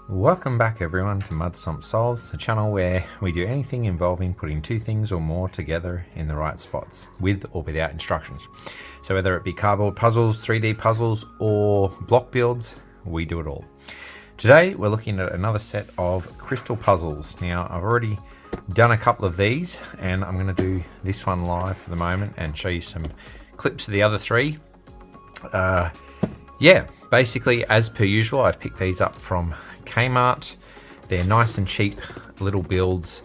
Welcome back everyone to Mud Stomp Solves, the channel where we do anything involving putting two things or more together in the right spots, with or without instructions. So whether it be cardboard puzzles, 3D puzzles, or block builds, we do it all. Today we're looking at another set of crystal puzzles. Now I've already done a couple of these and I'm going to do this one live for the moment and show you some clips of the other three. Yeah, basically as per usual, I've picked these up from Kmart. They're nice and cheap little builds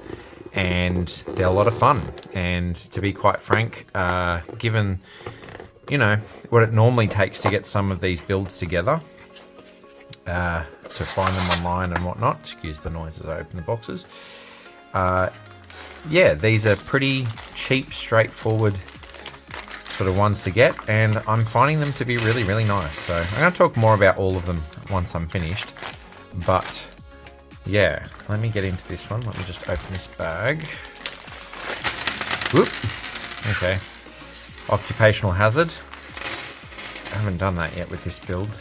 and they're a lot of fun. And to be quite frank, given what it normally takes to get some of these builds together, to find them online and whatnot, excuse the noise as I open the boxes, yeah, these are pretty cheap, straightforward sort of ones to get, and I'm finding them to be really nice. So I'm going to talk more about all of them once I'm finished, but yeah, let me get into this one. Let me just open this bag. Whoop. Okay, occupational hazard. I haven't done that yet with this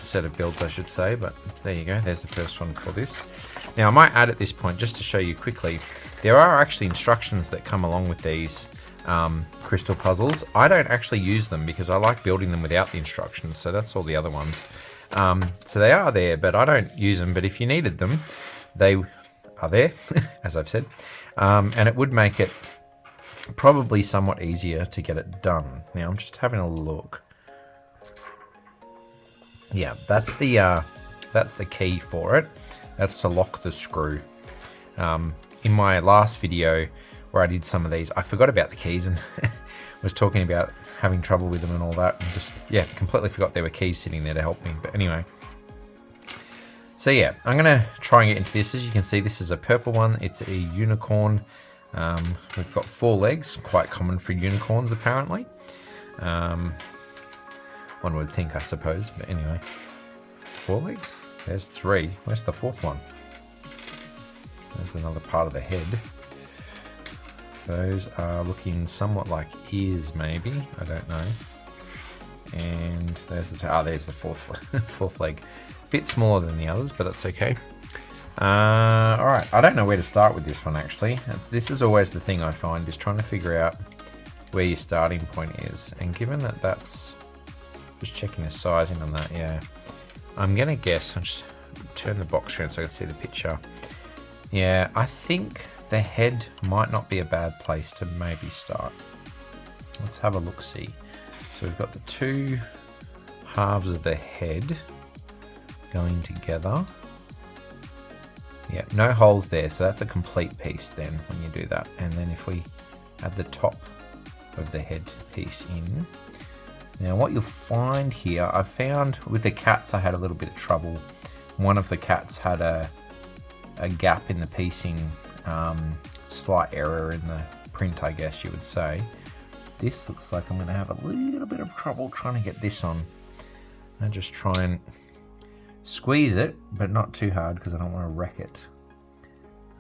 set of builds I should say, but there you go, there's the first one for this. Now I might add at this point, just to show you quickly, there are actually instructions that come along with these crystal puzzles. I don't actually use them because I like building them without the instructions, so that's all the other ones. So they are there, but I don't use them. But if you needed them, they are there, as I've said, and it would make it probably somewhat easier to get it done. Now I'm just having a look. Yeah, that's the key for it. That's to lock the screw. In my last video where I did some of these, I forgot about the keys and was talking about having trouble with them and all that, and just, yeah, completely forgot there were keys sitting there to help me. But anyway, so yeah, I'm gonna try and get into this. As you can see, this is a purple one. It's a unicorn. We've got 4 legs, quite common for unicorns apparently. One would think, I suppose, but anyway, 4 legs. There's 3. Where's the 4th one? There's another part of the head. Those are looking somewhat like ears, maybe. I don't know. And there's the there's the 4th leg. Bit smaller than the others, but that's okay. All right, I don't know where to start with this one actually. This is always the thing I find, is trying to figure out where your starting point is. And given that that's just checking the sizing on that, yeah, I'm gonna guess. I'll just turn the box around so I can see the picture. Yeah, I think the head might not be a bad place to maybe start. Let's have a look-see. So we've got the 2 halves of the head going together. Yeah, no holes there, so that's a complete piece then when you do that. And then if we add the top of the head piece in. Now what you'll find here, I found with the cats I had a little bit of trouble. One of the cats had a gap in the piecing, slight error in the print, I guess you would say. This looks like I'm going to have a little bit of trouble trying to get this on. I just try and squeeze it, but not too hard because I don't want to wreck it.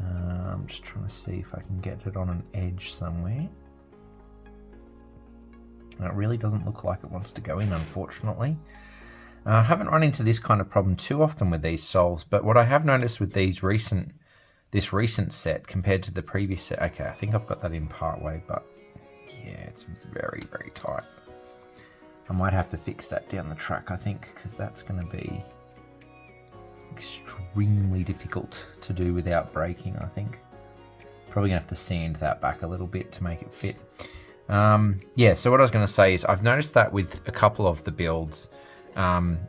I'm just trying to see if I can get it on an edge somewhere. It really doesn't look like it wants to go in, unfortunately. I haven't run into this kind of problem too often with these solves, but what I have noticed with this recent set compared to the previous set, okay, I think I've got that in part way, but yeah, it's very tight. I might have to fix that down the track, I think, because that's going to be extremely difficult to do without breaking, I think. Probably going to have to sand that back a little bit to make it fit. Yeah, so what I was going to say is I've noticed that with a couple of the builds,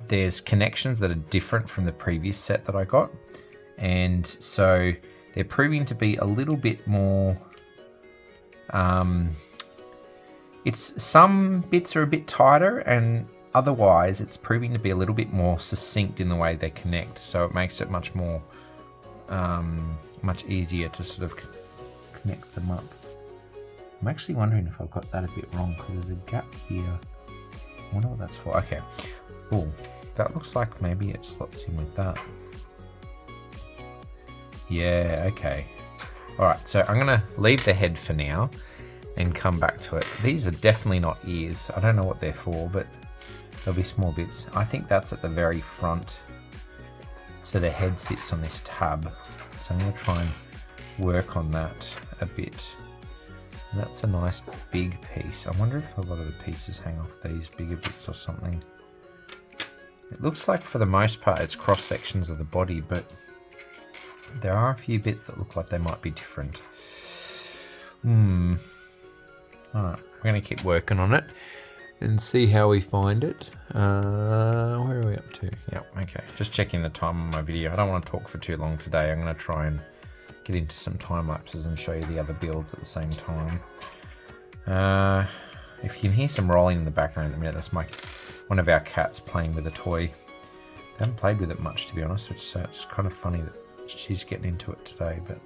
there's connections that are different from the previous set that I got, and so they're proving to be a little bit more, some bits are a bit tighter, and otherwise it's proving to be a little bit more succinct in the way they connect, so it makes it much more, much easier to sort of connect them up. I'm actually wondering if I've got that a bit wrong, because there's a gap here. I wonder what that's for. Okay. Oh, that looks like maybe it slots in with that. Yeah, okay. Alright, so I'm going to leave the head for now and come back to it. These are definitely not ears. I don't know what they're for, but there'll be small bits. I think that's at the very front So the head sits on this tab. So I'm going to try and work on that a bit. And that's a nice big piece. I wonder if a lot of the pieces hang off these bigger bits or something. It looks like for the most part it's cross sections of the body, but there are a few bits that look like they might be different. Alright, we're going to keep working on it and see how we find it. Where are we up to? Yep, okay. Just checking the time on my video. I don't want to talk for too long today. I'm going to try and get into some time lapses and show you the other builds at the same time. If you can hear some rolling in the background at the minute, that's one of our cats playing with a toy. I haven't played with it much, to be honest, so it's kind of funny that she's getting into it today. But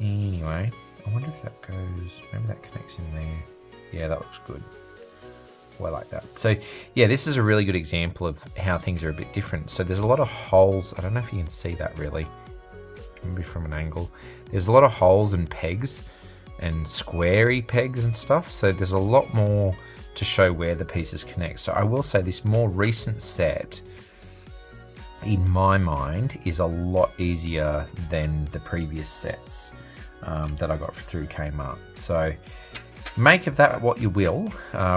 anyway, I wonder if that goes, maybe that connects in there. Yeah, that looks good. I like that. So yeah, this is a really good example of how things are a bit different. So there's a lot of holes. I don't know if you can see that really, maybe from an angle. There's a lot of holes and pegs and squarey pegs and stuff. So there's a lot more to show where the pieces connect. So I will say this more recent set, in my mind, is a lot easier than the previous sets that I got through Kmart. So make of that what you will,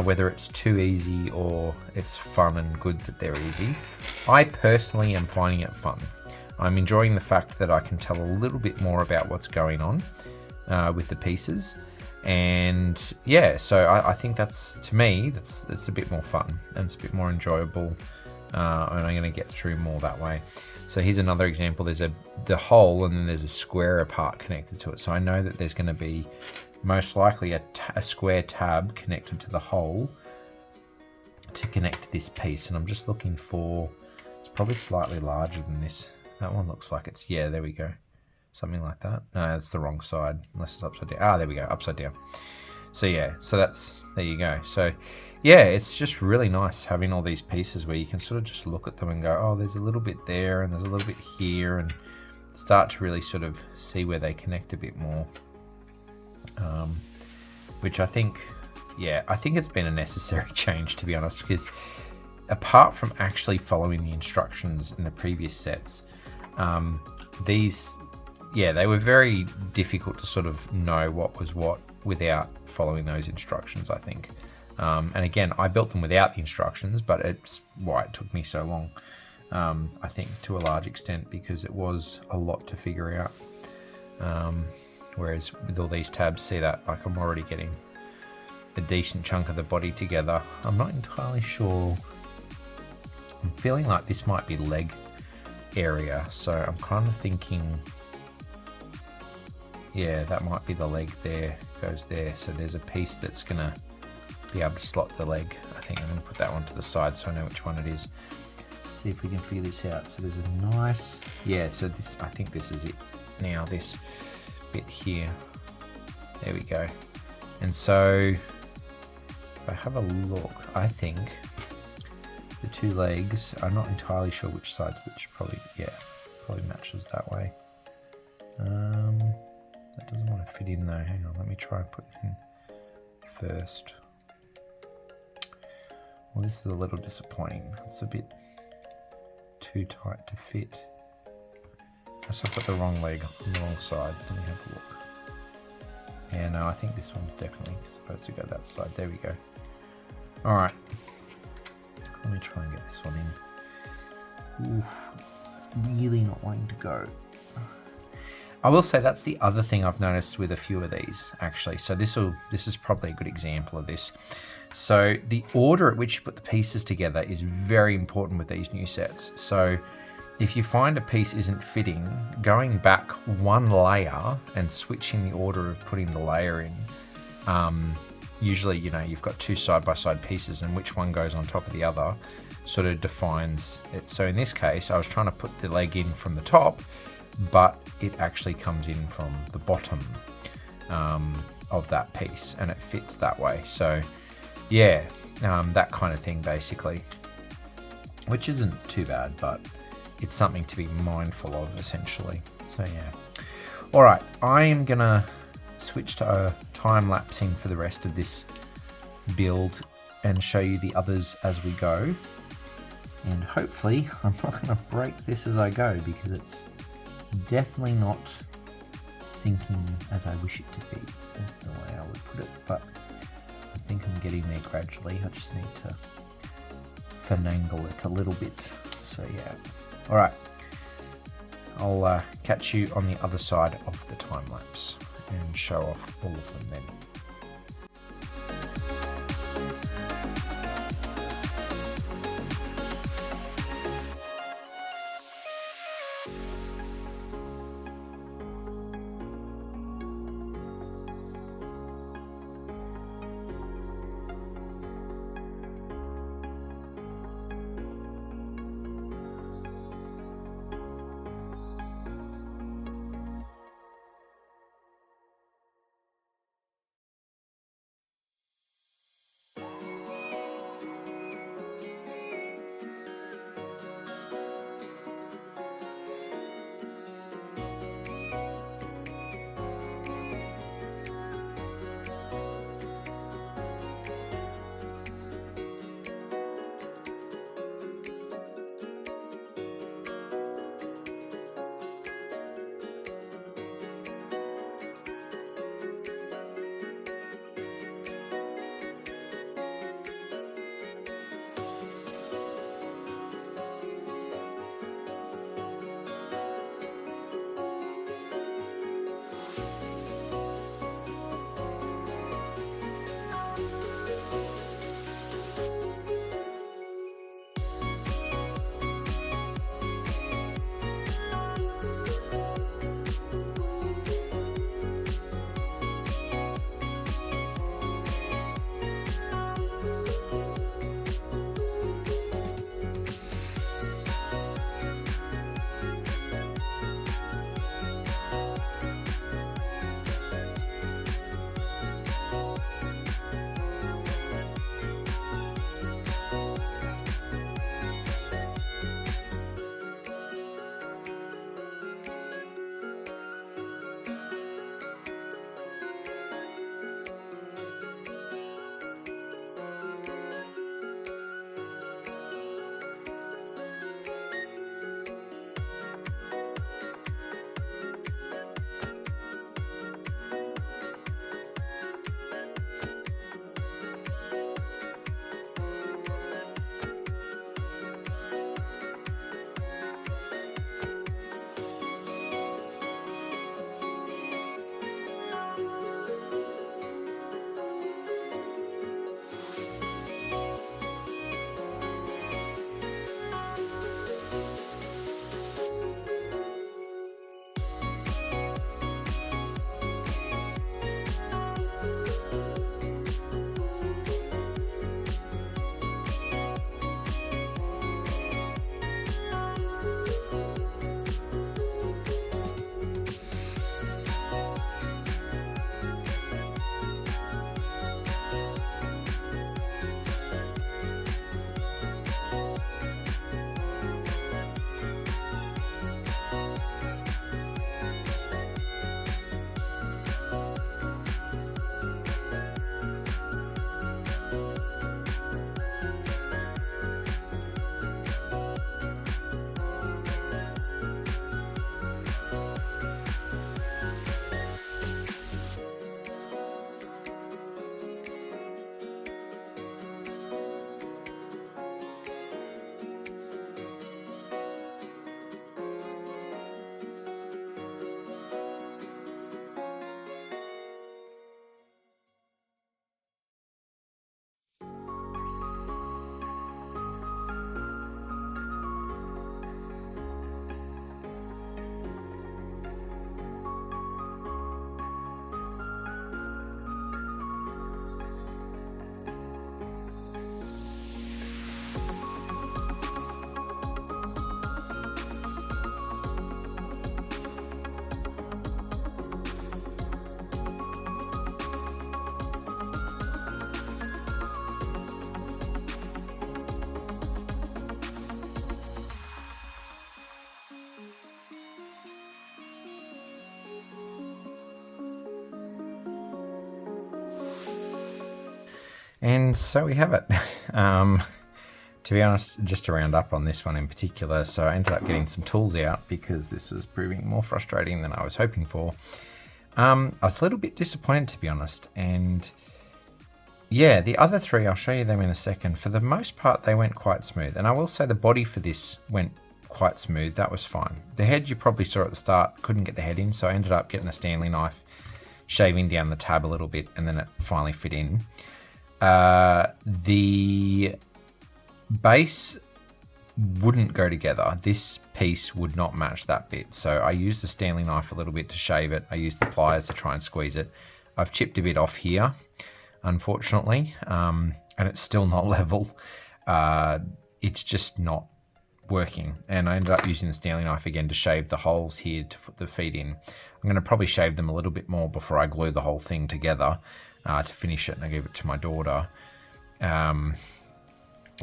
whether it's too easy or it's fun and good that they're easy. I personally am finding it fun. I'm enjoying the fact that I can tell a little bit more about what's going on with the pieces. And yeah, so I think that's, to me, it's a bit more fun and it's a bit more enjoyable, and I'm going to get through more that way. So here's another example. There's the hole and then there's a square part connected to it. So I know that there's going to be most likely a square tab connected to the hole to connect to this piece. And I'm just looking for, it's probably slightly larger than this. That one looks like it's, yeah, there we go. Something like that. No, that's the wrong side, unless it's upside down. Ah, there we go, upside down. So yeah, so that's, there you go. So yeah, it's just really nice having all these pieces where you can sort of just look at them and go, oh, there's a little bit there and there's a little bit here, and start to really sort of see where they connect a bit more. Which I think, yeah, I think it's been a necessary change, to be honest, because apart from actually following the instructions in the previous sets, these, yeah, they were very difficult to sort of know what was what without following those instructions, I think. And again, I built them without the instructions, but it's why it took me so long, I think, to a large extent, because it was a lot to figure out. Whereas with all these tabs, see that, like, I'm already getting a decent chunk of the body together. I'm not entirely sure. I'm feeling like this might be leg area, so I'm kind of thinking, yeah, that might be the leg there, goes there. So there's a piece that's gonna be able to slot the leg. I think I'm gonna put that one to the side so I know which one it is. Let's see if we can figure this out. So there's a nice, yeah, so this, I think this is it now, this bit here. There we go. And so if I have a look, I think the two legs, I'm not entirely sure which side's which, probably, yeah, probably matches that way. That doesn't want to fit in though. Hang on, let me try and put it in first. Well, this is a little disappointing. It's a bit too tight to fit. I must have put the wrong leg on the wrong side. Let me have a look. Yeah, no, I think this one's definitely supposed to go that side. There we go. All right. Let me try and get this one in. Oof, really not wanting to go. I will say that's the other thing I've noticed with a few of these, actually. So this is probably a good example of this. So the order at which you put the pieces together is very important with these new sets. So if you find a piece isn't fitting, going back one layer and switching the order of putting the layer in, usually, you know, you've got two side-by-side pieces and which one goes on top of the other sort of defines it. So in this case, I was trying to put the leg in from the top, but it actually comes in from the bottom of that piece and it fits that way. So yeah, that kind of thing basically, which isn't too bad, but it's something to be mindful of essentially. So yeah. All right, I am gonna switch to time lapsing for the rest of this build and show you the others as we go. And hopefully I'm not going to break this as I go, because it's definitely not sinking as I wish it to be. That's the way I would put it, but I think I'm getting there gradually. I just need to finagle it a little bit. So yeah. Alright, I'll catch you on the other side of the time lapse and show off all of them then. And so we have it. to be honest, just to round up on this one in particular, so I ended up getting some tools out because this was proving more frustrating than I was hoping for. I was a little bit disappointed, to be honest, and yeah, the other three, I'll show you them in a second. For the most part, they went quite smooth, and I will say the body for this went quite smooth. That was fine. The head you probably saw at the start, couldn't get the head in, so I ended up getting a Stanley knife, shaving down the tab a little bit, and then it finally fit in. The base wouldn't go together. This piece would not match that bit, so I used the Stanley knife a little bit to shave it. I used the pliers to try and squeeze it. I've chipped a bit off here, unfortunately, and it's still not level. It's just not working, and I ended up using the Stanley knife again to shave the holes here to put the feet in. I'm going to probably shave them a little bit more before I glue the whole thing together to finish it, and I gave it to my daughter.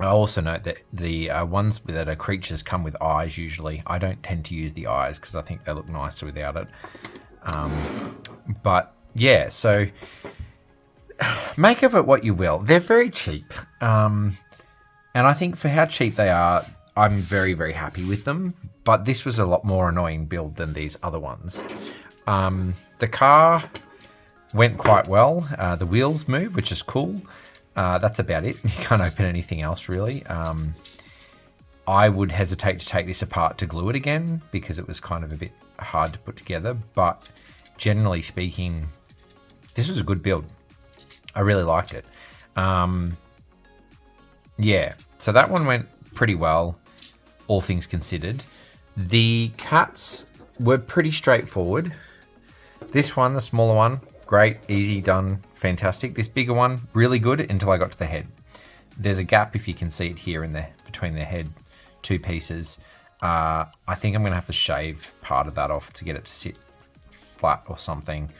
I also note that the ones that are creatures come with eyes usually. I don't tend to use the eyes because I think they look nicer without it. But yeah, so make of it what you will. They're very cheap. And I think for how cheap they are, I'm very, very happy with them. But this was a lot more annoying build than these other ones. The car went quite well. The wheels move, which is cool. That's about it. You can't open anything else, really. I would hesitate to take this apart to glue it again because it was kind of a bit hard to put together. But generally speaking, this was a good build. I really liked it. Yeah, so that one went pretty well, all things considered. The cats were pretty straightforward. This one, the smaller one, great, easy, done, fantastic. This bigger one, really good until I got to the head. There's a gap, if you can see it here in there, between the head, two pieces. I think I'm going to have to shave part of that off to get it to sit flat or something,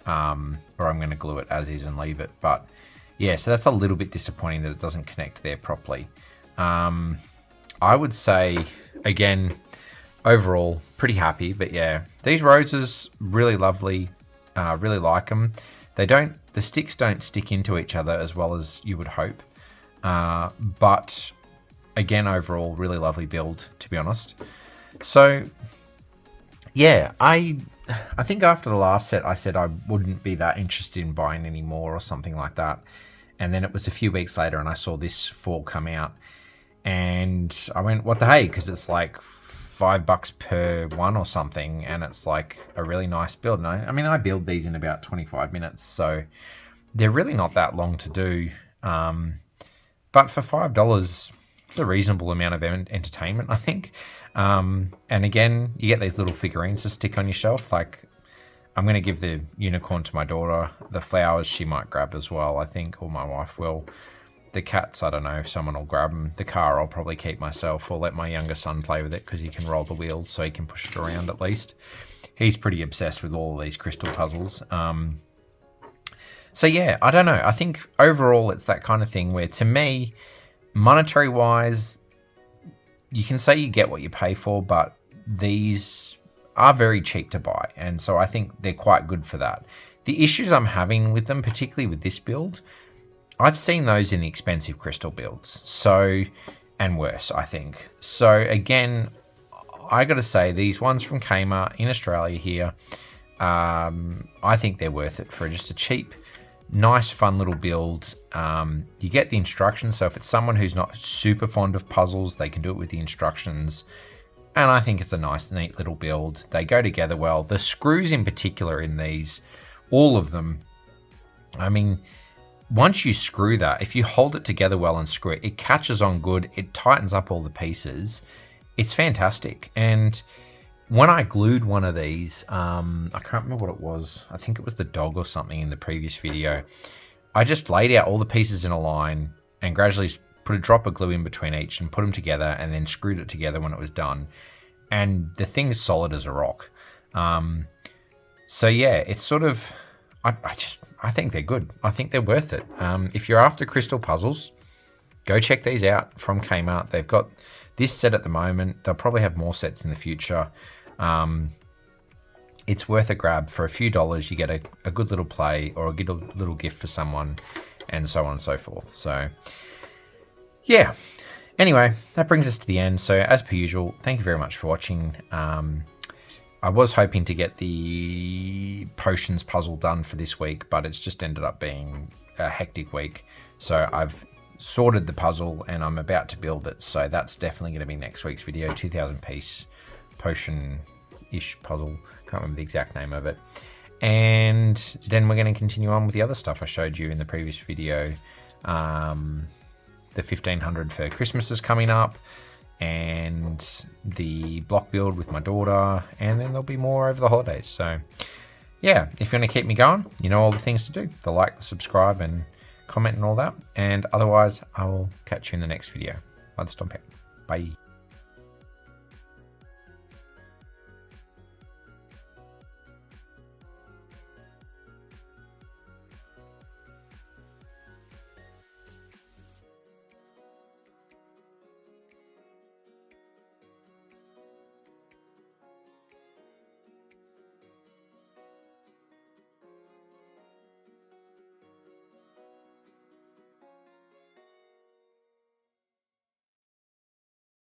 or I'm going to glue it as is and leave it. But yeah, so that's a little bit disappointing that it doesn't connect there properly. I would say, again, overall, pretty happy. But yeah, these roses, really lovely. Really like them. The sticks don't stick into each other as well as you would hope. But again, overall, really lovely build, to be honest. So yeah, I think after the last set, I said I wouldn't be that interested in buying any more or something like that. And then it was a few weeks later and I saw this fall come out. And I went, what the hey? Because it's like $5 per one or something, and it's like a really nice build. And I mean, I build these in about 25 minutes, so they're really not that long to do. But for $5, it's a reasonable amount of entertainment, I think. And again, you get these little figurines to stick on your shelf. Like, I'm going to give the unicorn to my daughter. The flowers she might grab as well, I think, or my wife will. The cats, I don't know, if someone will grab them. The car, I'll probably keep myself or let my younger son play with it because he can roll the wheels so he can push it around at least. He's pretty obsessed with all of these crystal puzzles. So yeah, I don't know. I think overall it's that kind of thing where, to me, monetary wise, you can say you get what you pay for, but these are very cheap to buy. And so I think they're quite good for that. The issues I'm having with them, particularly with this build, I've seen those in the expensive crystal builds, so, and worse, I think. So again, I got to say, these ones from Kmart in Australia here, I think they're worth it for just a cheap, nice, fun little build. You get the instructions, so if it's someone who's not super fond of puzzles, they can do it with the instructions. And I think it's a nice, neat little build. They go together well. The screws in particular in these, all of them, I mean, once you screw that, if you hold it together well and screw it, it catches on good. It tightens up all the pieces. It's fantastic. And when I glued one of these, I can't remember what it was. I think it was the dog or something in the previous video. I just laid out all the pieces in a line and gradually put a drop of glue in between each and put them together, and then screwed it together when it was done. And the thing's solid as a rock. So yeah, it's sort of, I think they're good. I think they're worth it. If you're after crystal puzzles, go check these out from Kmart. They've got this set at the moment. They'll probably have more sets in the future. It's worth a grab. For a few dollars, you get a good little play or a good little gift for someone, and so on and so forth. So yeah, Anyway, that brings us to the end. So as per usual, thank you very much for watching. I was hoping to get the potions puzzle done for this week, but it's just ended up being a hectic week. So I've sorted the puzzle and I'm about to build it. So that's definitely going to be next week's video. 2,000 piece potion-ish puzzle. Can't remember the exact name of it. And then we're going to continue on with the other stuff I showed you in the previous video. The 1500 for Christmas is coming up, and the block build with my daughter, and then there'll be more over the holidays. So yeah, if you want to keep me going, you know all the things to do: the like, the subscribe, and comment and all that. And otherwise, I will catch you in the next video. Let's stop it. Bye.